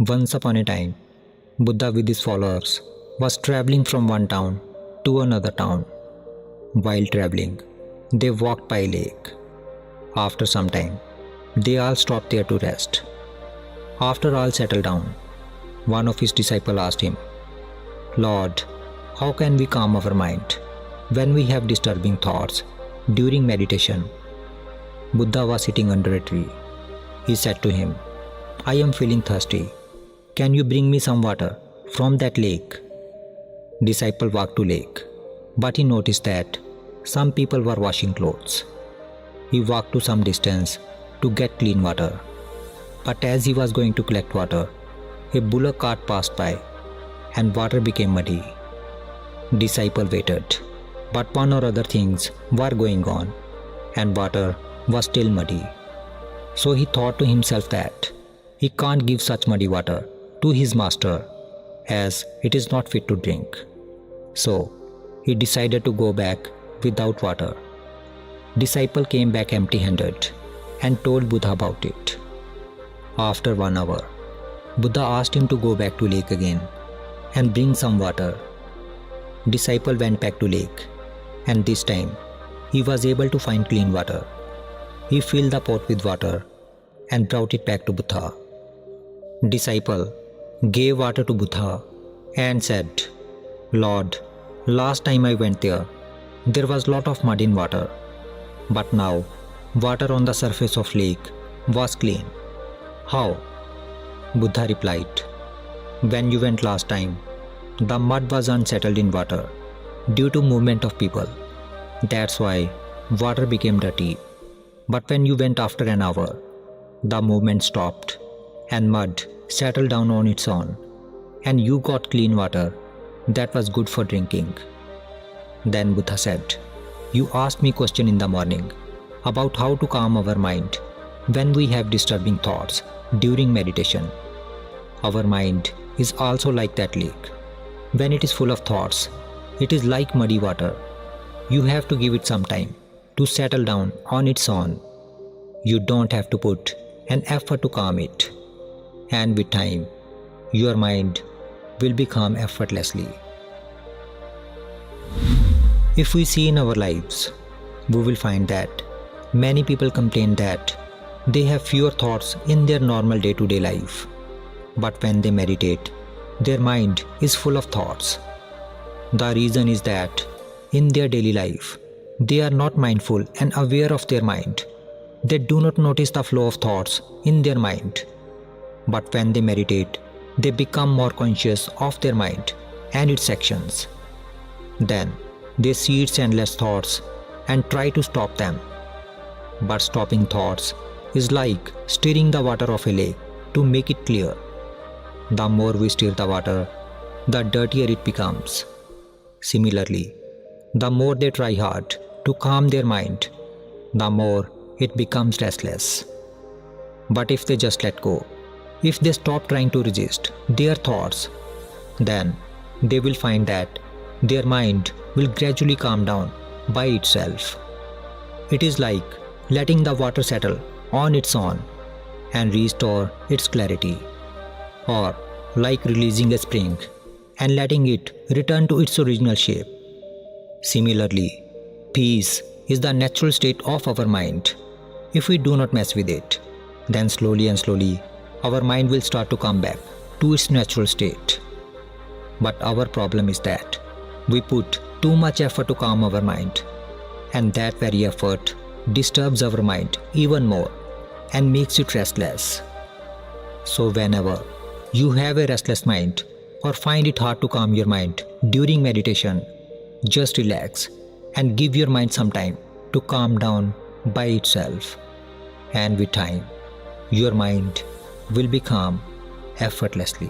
Once upon a time, Buddha with his followers was traveling from one town to another town. While traveling, they walked by a lake. After some time, they all stopped there to rest. After all settled down, one of his disciples asked him, "Lord, how can we calm our mind when we have disturbing thoughts during meditation?" Buddha was sitting under a tree. He said to him, "I am feeling thirsty. Can you bring me some water from that lake?" Disciple walked to lake, but he noticed that some people were washing clothes. He walked to some distance to get clean water. But as he was going to collect water, a bullock cart passed by and water became muddy. Disciple waited, but one or other things were going on and water was still muddy. So he thought to himself that he can't give such muddy water to his master as it is not fit to drink. So he decided to go back without water. Disciple came back empty-handed and told Buddha about it. After 1 hour, Buddha asked him to go back to lake again and bring some water. Disciple went back to lake, and this time he was able to find clean water. He filled the pot with water and brought it back to Buddha. Disciple gave water to Buddha and said, "Lord, last time I went there was lot of mud in water, but now water on the surface of lake was clean. How?" Buddha replied, "When you went last time, the mud was unsettled in water due to movement of people. That's why water became dirty. But when you went after an hour, the movement stopped and mud settled down on its own, and you got clean water that was good for drinking." Then Buddha said, "You asked me question in the morning about how to calm our mind when we have disturbing thoughts during meditation. Our mind is also like that lake. When it is full of thoughts, it is like muddy water. You have to give it some time to settle down on its own. You don't have to put an effort to calm it. And with time, your mind will be calm effortlessly." If we see in our lives, we will find that many people complain that they have fewer thoughts in their normal day-to-day life. But when they meditate, their mind is full of thoughts. The reason is that in their daily life, they are not mindful and aware of their mind. They do not notice the flow of thoughts in their mind. But when they meditate, they become more conscious of their mind and its actions. Then they see its endless thoughts and try to stop them. But stopping thoughts is like stirring the water of a lake to make it clear. The more we stir the water, the dirtier it becomes. Similarly, the more they try hard to calm their mind, the more it becomes restless. But if they just let go, if they stop trying to resist their thoughts, then they will find that their mind will gradually calm down by itself. It is like letting the water settle on its own and restore its clarity, or like releasing a spring and letting it return to its original shape. Similarly, peace is the natural state of our mind. If we do not mess with it, then slowly and slowly our mind will start to come back to its natural state. But our problem is that we put too much effort to calm our mind, and that very effort disturbs our mind even more and makes it restless. So whenever you have a restless mind or find it hard to calm your mind during meditation, just relax and give your mind some time to calm down by itself. And with time, your mind will be calm effortlessly.